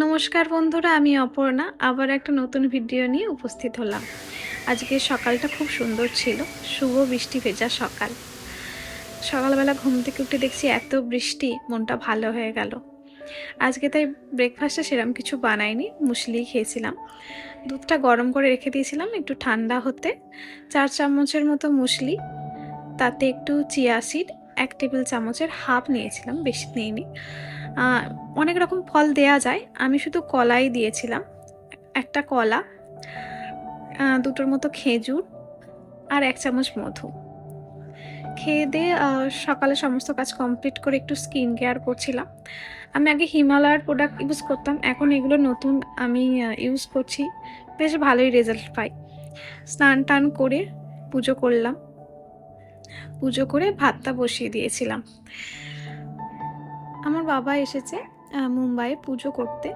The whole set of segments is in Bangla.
নমস্কার বন্ধুরা, আমি অপর্ণা আবার একটা নতুন ভিডিও নিয়ে উপস্থিত হলাম। আজকে সকালটা খুব সুন্দর ছিল, শুভ বৃষ্টি ভেজা সকাল। সকালবেলা ঘুম থেকে উঠে দেখছি এত বৃষ্টি, মনটা ভালো হয়ে গেল। আজকে তাই ব্রেকফাস্টে সেরকম কিছু বানাইনি, মুসলি খেয়েছিলাম। দুধটা গরম করে রেখে দিয়েছিলাম একটু ঠান্ডা হতে। 4 চামচের মতো মুসলি, তাতে একটু চিয়া সিড 1 টেবিল চামচের হাফ নিয়েছিলাম, বেশি নিইনি। অনেক রকম ফল দেয়া যায়, আমি শুধু কলাই দিয়েছিলাম। একটা কলা, দুটোর মতো খেজুর আর 1 চামচ মধু। খেয়ে দিয়ে সকালে সমস্ত কাজ কমপ্লিট করে একটু স্কিন কেয়ার করছিলাম। আমি আগে হিমালয়ার প্রোডাক্ট ইউজ করতাম, এখন এগুলো নতুন আমি ইউজ করছি, বেশ ভালোই রেজাল্ট পাই। স্নান টান করে পুজো করলাম, পুজো করে ভাতটা বসিয়ে দিয়েছিলাম। আমার বাবা এসেছে মুম্বাইয়ে পুজো করতে,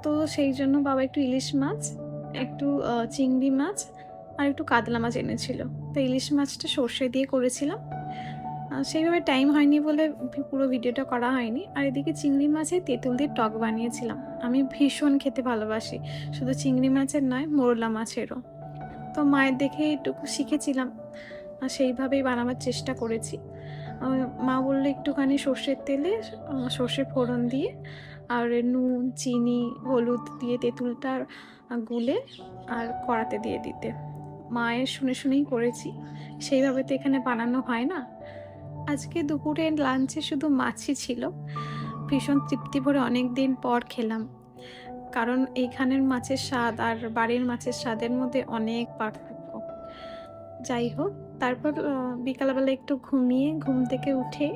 তো সেই জন্য বাবা একটু ইলিশ মাছ, একটু চিংড়ি মাছ আর একটু কাতলা মাছ এনেছিল। তো ইলিশ মাছটা সর্ষে দিয়ে করেছিলাম, সেইভাবে টাইম হয়নি বলে পুরো ভিডিওটা করা হয়নি। আর এদিকে চিংড়ি মাছে তেঁতুল দিয়ে টক বানিয়েছিলাম। আমি ভীষণ খেতে ভালোবাসি, শুধু চিংড়ি মাছের নয়, মোরলা মাছেরও। তো মায়ের দেখে একটুকু শিখেছিলাম, সেইভাবেই বানাবার চেষ্টা করেছি। মা বললো একটুখানি সর্ষের তেলে সর্ষে ফোড়ন দিয়ে আর নুন, চিনি, হলুদ দিয়ে তেঁতুলটা গুলে আর কড়াতে দিয়ে দিতে। মায়ের শুনে শুনেই করেছি, সেইভাবে তো এখানে বানানো হয় না। আজকে দুপুরে লাঞ্চে শুধু মাছই ছিল, ভীষণ তৃপ্তি ভরে অনেক দিন পর খেলাম। কারণ এইখানের মাছের স্বাদ আর বাড়ির মাছের স্বাদের মধ্যে অনেক পার্থক্য। যাই হোক, তারপর বিকালবেলা একটু ঘুমিয়ে ঘুম থেকে উঠে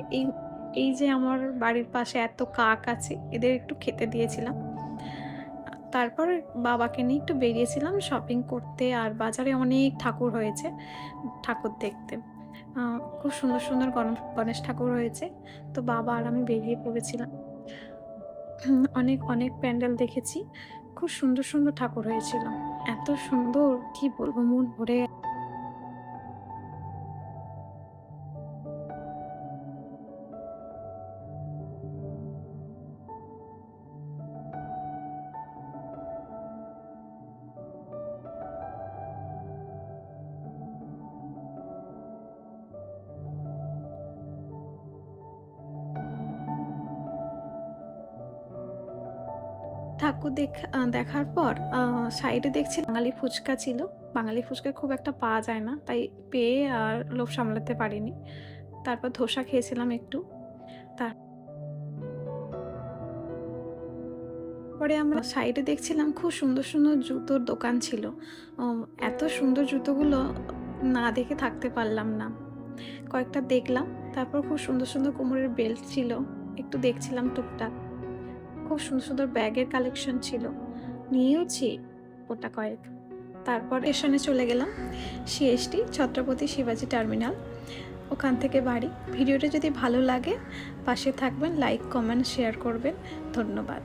এই যে আমার বাড়ির পাশে এত কাক আছে, এদের একটু খেতে দিয়েছিলাম। তারপর বাবাকে নিয়ে একটু বেরিয়েছিলাম শপিং করতে, আর বাজারে অনেক ঠাকুর হয়েছে, ঠাকুর দেখতে। খুব সুন্দর সুন্দর গণেশ ঠাকুর হয়েছে, তো বাবা আর আমি বেরিয়ে পড়েছিলাম। অনেক অনেক প্যান্ডেল দেখেছি, খুব সুন্দর সুন্দর ঠাকুর হয়েছিল, এত সুন্দর কি বলবো, মন ভরে। ঠাকুর দেখার পর সাইডে দেখছি বাঙালি ফুচকা ছিল। বাঙালি ফুচকা খুব একটা পাওয়া যায় না, তাই পেয়ে আর লোভ সামলাতে পারিনি। তারপর ধোসা খেয়েছিলাম একটু। তারপরে আমরা সাইডে দেখছিলাম খুব সুন্দর সুন্দর জুতোর দোকান ছিল। এত সুন্দর জুতোগুলো না দেখে থাকতে পারলাম না, কয়েকটা দেখলাম। তারপর খুব সুন্দর সুন্দর কোমরের বেল্ট ছিল, একটু দেখছিলাম টুকটাক। খুব সুন্দর সুন্দর ব্যাগের কালেকশন ছিল, নিয়েওছি ওটা কয়েক। তারপর স্টেশনে চলে গেলাম, সিএসটি ছত্রপতি শিবাজি টার্মিনাল, ওখান থেকে বাড়ি। ভিডিওটা যদি ভালো লাগে পাশে থাকবেন, লাইক কমেন্ট শেয়ার করবেন। ধন্যবাদ।